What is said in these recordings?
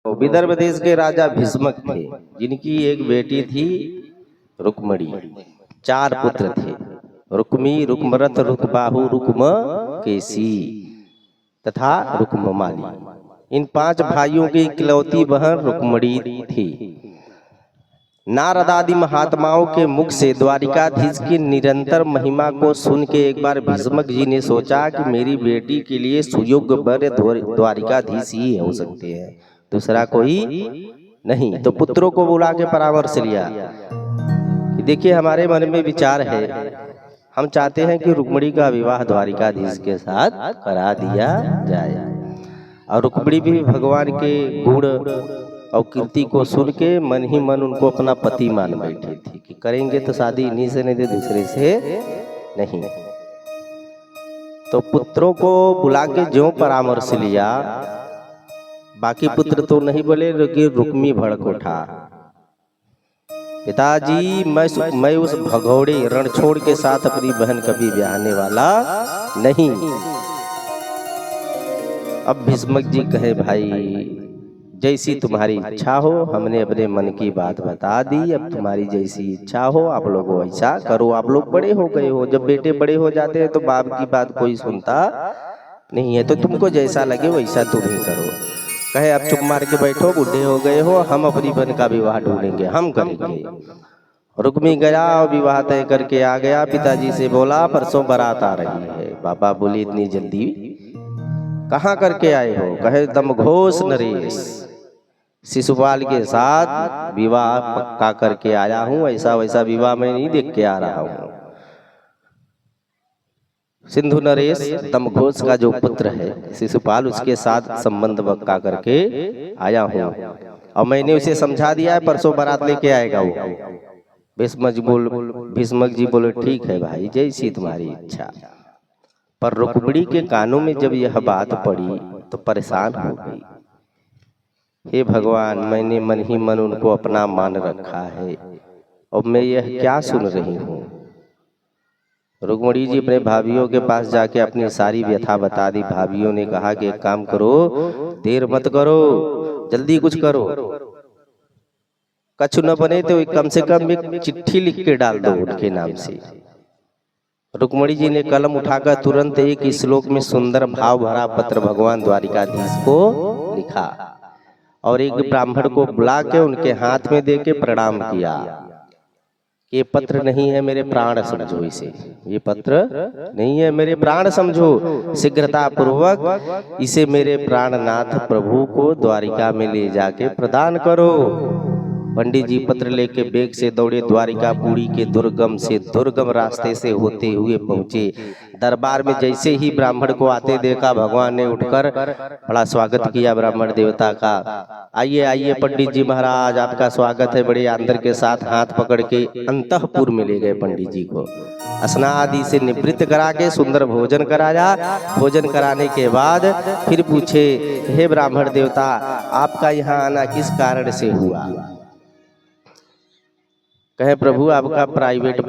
तो विदर्भ देश के राजा भीष्मक थे, जिनकी एक बेटी थी रुक्मणी। 4 पुत्र थे, रुक्मी, रुक्मरथ, रुक्बाहु, रुक्म केसी तथा रुक्ममाली। इन 5 भाइयों की इकलौती बहन रुक्मणी थी। नारद आदि महात्माओं के मुख से द्वारिकाधीश की निरंतर महिमा को सुन के एक बार भीष्मक जी ने सोचा कि मेरी बेटी के लिए सुयोग्य वर द्वारिकाधीश ही हो सकते हैं, दूसरा कोई नहीं। तो पुत्रों को बुला के परामर्श लिया कि देखिए, हमारे मन में विचार है, हम चाहते हैं कि रुक्मणी का विवाह द्वारिकाधीश के साथ करा दिया जाए। और रुक्मणी भी भगवान के गुण और कीर्ति को सुन के मन ही मन उनको अपना पति मान बैठी थी कि करेंगे तो शादी इन्हीं से, नहीं तो दूसरे से नहीं। तो पुत्रों को बुला के जो परामर्श लिया, बाकी पुत्र तो नहीं बोले, लेकिन रुक्मी भड़क उठा। पिताजी, मैं उस भगौड़े रणछोड़ के साथ अपनी बहन कभी ब्याहने वाला नहीं। अब भीष्मक जी कहे, भाई जैसी तुम्हारी इच्छा हो, हमने अपने मन की बात बता दी, अब तुम्हारी जैसी इच्छा हो आप लोग ऐसा करो। आप लोग बड़े हो गए हो, जब बेटे बड़े हो जाते हैं तो बाप की बात कोई सुनता नहीं है, तो तुमको जैसा लगे वैसा तुम ही करो। कहे, अब चुप मार के बैठो, बूढ़े हो गए हो, हम अपनी बहन का विवाह ढूंढेंगे, हम करेंगे। रुक्मी गया और विवाह तय करके आ गया। पिताजी से बोला, परसों बारात आ रही है। बाबा बोले, इतनी जल्दी कहाँ करके आए हो? कहे, दमघोष नरेश, शिशुपाल के साथ विवाह पक्का करके आया हूँ, ऐसा वैसा विवाह मैं नहीं देख के आ रहा हूँ। सिंधु नरेश दमघोष का जो पुत्र है शिशुपाल, उसके साथ संबंध पक्का करके आया हूँ और मैंने उसे समझा दिया है, परसों बारात लेके आएगा वो। भीष्मक जी बोले, ठीक है भाई, जैसी तुम्हारी इच्छा। पर रुक्मणी के कानों में जब यह बात पड़ी तो परेशान हो गई। हे भगवान, मैंने मन ही मन उनको अपना मान रखा है, अब मैं यह क्या सुन रही हूँ। रुक्मणी जी अपने भाभियों के पास जाके अपनी सारी व्यथा बता दी। भाभियों ने कहा कि एक काम करो, देर मत करो, जल्दी कुछ करो, कछु न बने तो कम से कम एक चिट्ठी लिख के डाल दो उनके नाम से। रुक्मणी जी ने कलम उठाकर तुरंत एक श्लोक में सुंदर भाव भरा पत्र भगवान द्वारिकाधीश को लिखा और एक ब्राह्मण को बुला के उनके हाथ में देके प्रणाम किया। ये पत्र नहीं है, मेरे प्राण समझो इसे, ये पत्र नहीं है, मेरे प्राण समझो, शीघ्रता पूर्वक इसे मेरे प्राणनाथ प्रभु को द्वारिका में ले जाके प्रदान करो। पंडित जी पत्र लेके बेग से दौड़े, द्वारिकापुरी के दुर्गम से दुर्गम रास्ते से होते हुए पहुंचे। दरबार में जैसे ही ब्राह्मण को आते देखा, भगवान ने उठकर बड़ा स्वागत किया ब्राह्मण देवता का। आइए आइए पंडित जी महाराज, आपका स्वागत है। बड़े आदर के साथ हाथ पकड़ के अंतःपुर में ले गए पंडित जी को। स्नान आदि से निवृत्त करा के सुंदर भोजन कराया। भोजन कराने के बाद फिर पूछे, हे ब्राह्मण देवता, आपका यहाँ आना किस कारण से हुआ? कहे, प्रभु आपका प्राइवेट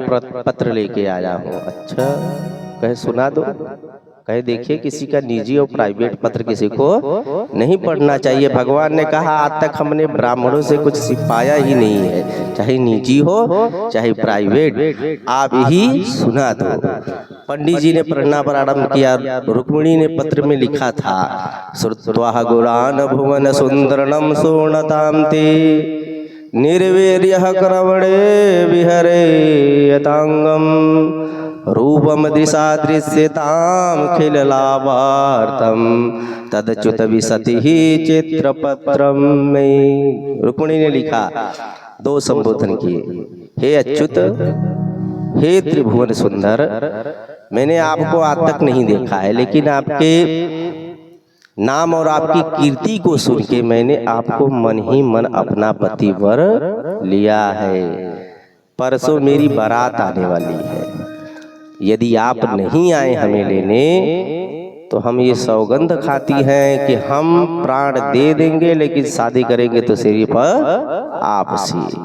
पत्र लेके आया हूँ। अच्छा, कहे सुना दो। कहे, देखिए, किसी का निजी और प्राइवेट पत्र किसी को नहीं पढ़ना चाहिए। भगवान ने कहा, आज तक हमने ब्राह्मणों से कुछ सिपाया ही नहीं है, चाहे निजी हो चाहे प्राइवेट, आप ही सुना दो। पंडित जी ने पढ़ना प्रारंभ किया। रुक्मिणी ने पत्र में लिखा था, श्रुत्वा गुणान् भुवन सुंदरणं सोणतां ते निर्वीर्यः क्रवणे विहरे यतांगम रूपम दृशा दृश्यतां खिललाभार्थम तदच्युत विसति ही चित्रपत्रम में। रुक्मिणी ने लिखा, 2 संबोधन किए, हे अच्युत, हे त्रिभुवन सुंदर, मैंने आपको आज तक नहीं देखा है, लेकिन आपके नाम और आपकी कीर्ति को सुन के मैंने आपको मन ही मन अपना पतिवर लिया है। परसों मेरी बारात आने वाली है, यदि आप नहीं आए हमें लेने तो हम ये सौगंध खाती हैं कि हम प्राण दे देंगे, लेकिन शादी करेंगे तो सिर्फ आपसे।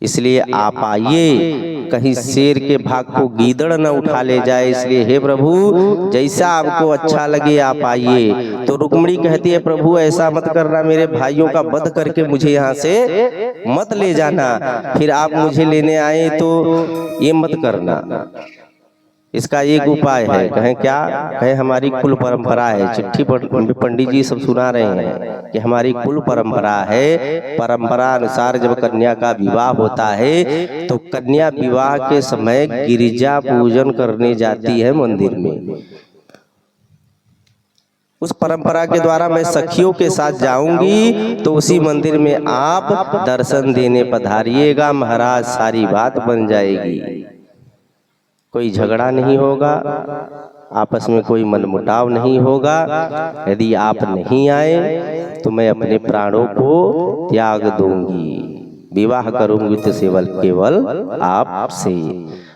इसलिए आप आइए कहीं शेर के भाग को गीदड़ न उठा ले जाए, इसलिए हे प्रभु जैसा आपको अच्छा लगे आप आइए। तो रुक्मिणी कहती है प्रभु ऐसा मत करना, मेरे भाइयों का वध करके मुझे यहाँ से मत ले जाना, फिर आप मुझे लेने आए तो ये मत करना। इसका एक उपाय है। कहें क्या? कहें हमारी कुल परंपरा है। चिट्ठी पंडित जी सब सुना रहे हैं कि हमारी कुल परंपरा है। परंपरा अनुसार जब कन्या का विवाह होता है तो कन्या विवाह के समय गिरिजा पूजन करने जाती है मंदिर में। उस परंपरा के द्वारा मैं सखियों के साथ जाऊंगी तो उसी मंदिर में आप दर्शन देने पधारिएगा महाराज, सारी बात बन जाएगी, कोई झगड़ा नहीं होगा, आपस में कोई मनमुटाव नहीं होगा। यदि आप नहीं आए तो मैं अपने प्राणों को त्याग दूंगी, विवाह करूंगी तो केवल आपसे।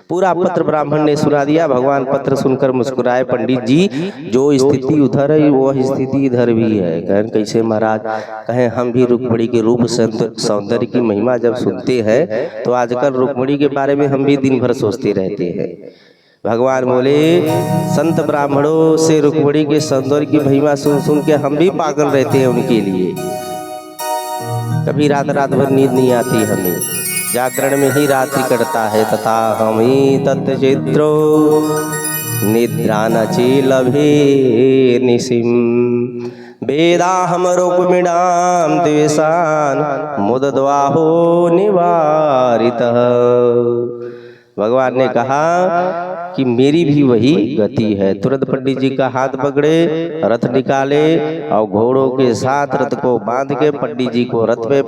पूरा पत्र ब्राह्मण ने सुना दिया। भगवान पत्र सुनकर मुस्कुराए, पंडित जी जो स्थिति उधर है वो स्थिति इधर भी है। कहें कैसे महाराज? कहें हम भी रुक्मिणी के रूप सौंदर्य की महिमा जब सुनते हैं तो आजकल रुक्मिणी के बारे में हम भी दिन भर सोचते रहते हैं। भगवान बोले संत ब्राह्मणों से रुक्मिणी के सौंदर्य की महिमा सुन सुन के हम भी पागल रहते हैं उनके लिए। कभी रात रात भर नींद नहीं आती हमें, जागरण में ही रात्रि कटता है। तथा हमी तत्चित्रो निद्रा न लभे निशिम, वेदा हम रुक्मिणाम द्वेषान मुदद्वाहो निवारितः। भगवान ने कहा कि मेरी भी वही गति है। तुरंत पंडित जी का हाथ पकड़े, रथ निकाले और घोड़ों के साथ रथ को बांध के पंडित जी को रथ पे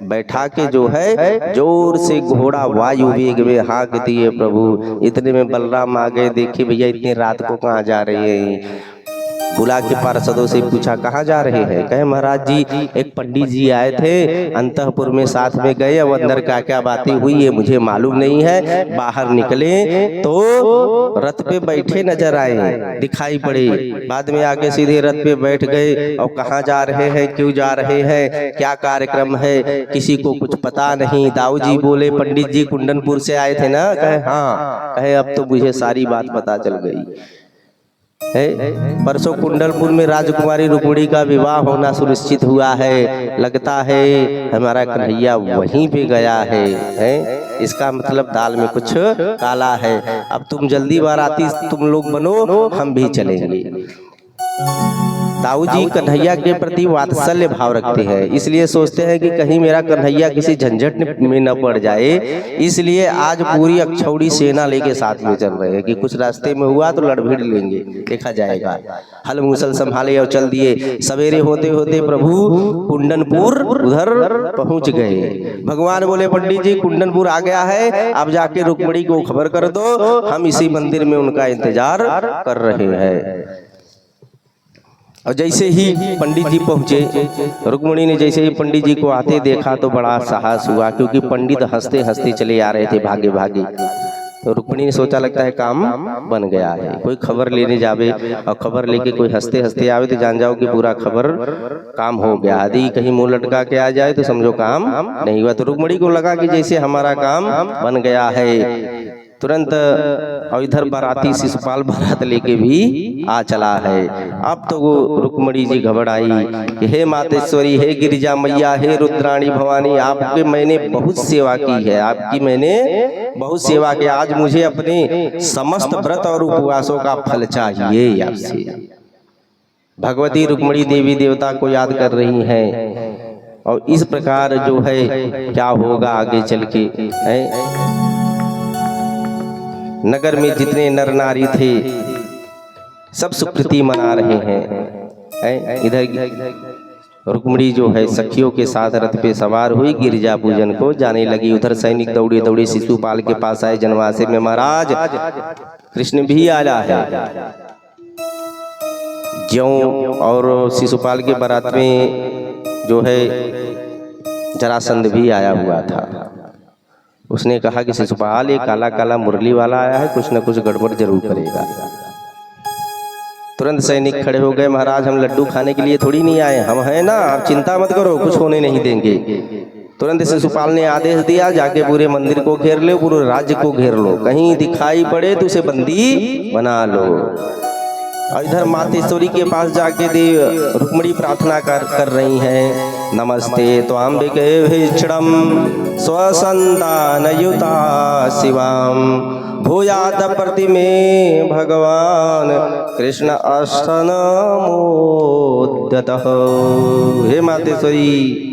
बैठा के जो है जोर से घोड़ा वायु वेग में हाँक दिए। प्रभु इतने में बलराम आ गए। देखिए भैया इतनी रात को कहाँ जा रहे हैं? बुला के पार्षदों से पूछा कहाँ जा रहे हैं? कहे महाराज जी एक पंडित जी आए थे, अंतःपुर में साथ में गए, अब अंदर क्या क्या बातें हुई ये मुझे मालूम नहीं है। बाहर निकले तो रथ पे बैठे नजर आए, दिखाई पड़े, बाद में आगे सीधे रथ पे बैठ गए। और कहाँ जा रहे हैं, क्यों जा रहे हैं, क्या कार्यक्रम है, किसी को कुछ पता नहीं। दाऊ जी बोले पंडित जी कुंडनपुर से आए थे ना? कहे हाँ। कहे अब तो मुझे सारी बात पता चल गई है। परसों कुंडलपुर में राजकुमारी रुक्मिणी का विवाह होना सुनिश्चित हुआ है। लगता है हमारा कन्हैया वहीं पे गया है? इसका मतलब दाल में कुछ काला है। अब तुम जल्दी बाराती तुम लोग बनो, हम भी चलेंगे। दाऊ जी कन्हैया के प्रति वात्सल्य भाव रखते हैं, इसलिए सोचते हैं कि कहीं मेरा कन्हैया किसी झंझट में न पड़ जाए, इसलिए आज पूरी अक्षौड़ी सेना लेके साथ में चल रहे हैं कि कुछ रास्ते में हुआ तो लड़भिड़ लेंगे, देखा जाएगा। हल मूसल संभाले और चल दिए। सवेरे होते होते प्रभु कुंडनपुर उधर पहुंच गए। भगवान बोले पंडित जी कुंडनपुर आ गया है, अब जाके रुक्मिणी को खबर कर दो, हम इसी मंदिर में उनका इंतजार कर रहे हैं। और जैसे ही पंडित जी पहुंचे, रुक्मिणी ने जैसे ही पंडित जी को आते देखा तो बड़ा साहस हुआ, क्योंकि पंडित हंसते हंसते चले आ रहे थे भागे भागे। तो रुक्मिणी ने सोचा लगता है काम बन गया है, कोई खबर लेने जावे और खबर लेके कोई हंसते हंसते आवे तो जान जाओ कि पूरा खबर काम हो गया। यदि कहीं मुंह लटका के आ जाए तो समझो काम नहीं हुआ। तो रुक्मिणी को लगा कि जैसे हमारा काम बन गया है। तुरंत और इधर बाराती शिशुपाल बारात लेके भी आ चला है। अब तो वो रुक्मिणी जी घबराई कि हे मातेश्वरी, हे गिरिजा मैया, हे रुद्राणी भवानी, आपके मैंने बहुत सेवा की है, आपकी मैंने बहुत सेवा की, आज मुझे अपने समस्त व्रत और उपवासों का फल चाहिए आपसे। भगवती रुक्मिणी देवी देवता को याद कर रही हैं और इस प्रकार जो है क्या होगा आगे चल के है। नगर में जितने नर नारी थे सब सुकृति मना रहे हैं। इधर रुक्मिणी जो है सखियों के साथ रथ पे सवार हुई, गिरिजा पूजन को जाने लगी। उधर सैनिक दौड़े दौड़े शिशुपाल के पास आए जनवासे में, महाराज कृष्ण भी आया है। ज्यों और शिशुपाल के बारात में जो है जरासंध भी आया हुआ था। उसने कहा कि शिशुपाल ये काला काला मुरली वाला आया है, कुछ न कुछ गड़बड़ जरूर करेगा। तुरंत सैनिक खड़े हो गए, महाराज हम लड्डू खाने के लिए थोड़ी नहीं आए, हम हैं ना, आप चिंता मत करो, कुछ होने नहीं देंगे। तुरंत शिशुपाल ने आदेश दिया, जाके पूरे मंदिर को घेर लो, पूरे राज्य को घेर लो, कहीं दिखाई पड़े तो उसे बंदी बना लो। और इधर मातेश्वरी के पास जाके देव रुक्मिणी प्रार्थना कर रही हैं, नमस्ते त्वाम्बिके भीक्षणम स्वसंतानयुता शिवाम भूयात प्रतिमे भगवान कृष्ण अष्टनमोद्यतः। हे मातेश्वरी,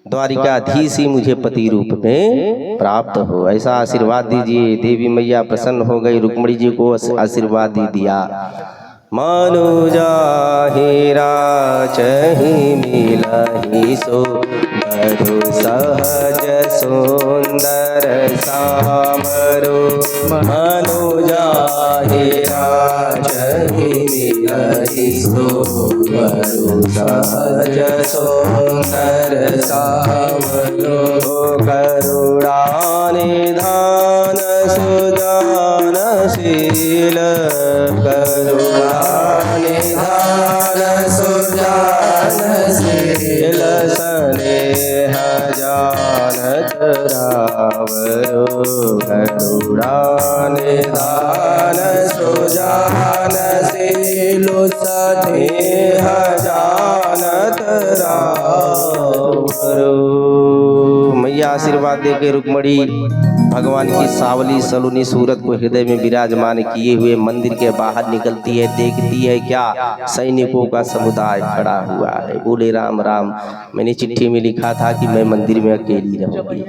द्वारिकाधीश ही मुझे पति रूप में प्राप्त हो, ऐसा आशीर्वाद दीजिए। देवी मैया प्रसन्न हो गई, रुक्मिणी जी को आशीर्वाद दे दिया। मनुजा हीरा चही मिलहि सो बरु सहज सुंदर सामरो। मनुजा हीरा चही मिलहि सो बरु सहज सुंदर सामरो। करुणा निधान सुजान शील करुणा निधान सुजान शील स्नेह जानत रावरो। करुणा निधान सुजान शील स्नेह जानत रावरो। मैया आशीर्वाद दे के रुक्मिणी भगवान की सावली सलोनी सूरत को हृदय में विराजमान किए हुए मंदिर के बाहर निकलती है। देखती है क्या, सैनिकों का समुदाय खड़ा हुआ है। बोले राम राम, मैंने चिट्ठी में लिखा था कि मैं मंदिर में अकेली रहूंगी,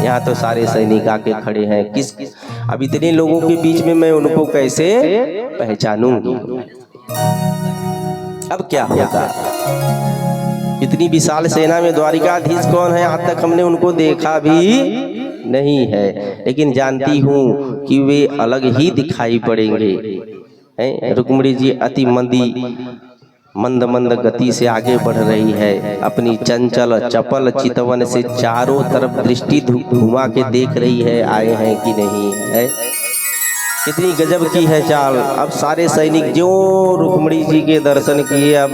यहाँ तो सारे सैनिक आके खड़े हैं। अब इतने लोगों के बीच में मैं उनको कैसे पहचानूंगी? अब क्या होगा? इतनी विशाल सेना में द्वारिकाधीश कौन है? आज तक हमने उनको देखा भी नहीं है, लेकिन जानती हूँ कि वे अलग ही दिखाई पड़ेंगे। रुक्मिणी जी अति मंद मंद गति से आगे बढ़ रही है। अपनी चंचल चपल चितवन से चारों तरफ दृष्टि घुमा के देख रही है, आए हैं कि नहीं है। कितनी गजब की है चाल। अब सारे सैनिक जो रुक्मिणी जी के दर्शन किए, अब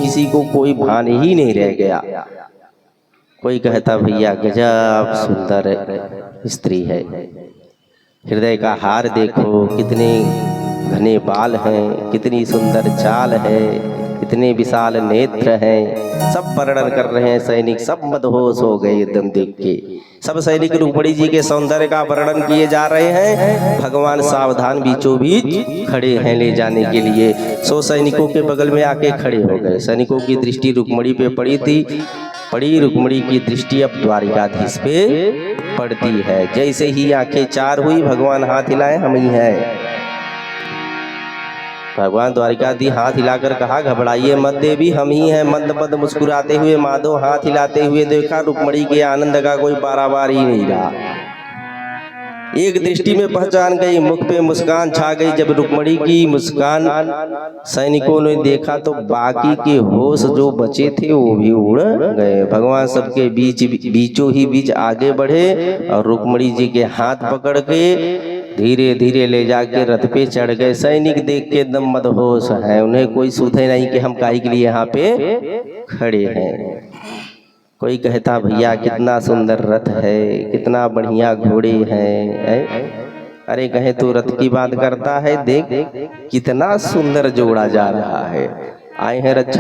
किसी को कोई भान ही नहीं रह गया। कोई कहता भैया गजब सुंदर स्त्री है, हृदय का हार देखो, कितने घने बाल हैं, कितनी सुंदर चाल है, इतने विशाल नेत्र हैं। सब वर्णन कर रहे हैं सैनिक, सब मदहोश हो गए एकदम देख के। सब सैनिक रुक्मिणी जी के सौंदर्य का वर्णन किए जा रहे हैं। भगवान सावधान बीचों बीच खड़े हैं ले जाने के लिए। 100 सैनिकों के बगल में आके खड़े हो गए। सैनिकों की दृष्टि रुक्मिणी पे पड़ी थी। रुक्मिणी की दृष्टि अब द्वारिकाधीश पे पड़ती है। जैसे ही आंखें चार हुई, भगवान हाथ हिलाए, हम ही हैं। भगवान द्वारिकाधीश हाथ हिलाकर कहा, घबराइए मत देवी, हम ही हैं। मंद मंद मुस्कुराते हुए माधव हाथ हिलाते हुए देखा, रुक्मिणी के आनंद का कोई पारावार ही नहीं रहा। एक दृष्टि में पहचान गई, मुख पे मुस्कान छा गई। जब रुक्मिणी की मुस्कान सैनिकों ने देखा तो बाकी के होश जो बचे थे वो भी उड़ गए। भगवान सबके बीचों ही बीच आगे बढ़े और रुक्मिणी जी के हाथ पकड़ के धीरे धीरे ले जाके रथ पे चढ़ गए। सैनिक देख के एकदम मदहोश है, उन्हें कोई सूझे नहीं कि हम काहे के लिए यहाँ पे खड़े हैं। कोई कहता भैया कितना सुंदर रथ है, कितना बढ़िया घोड़े हैं। अरे कहे तो रथ की बात करता है, देख कितना सुंदर जोड़ा जा रहा है। आए हैं रक्षा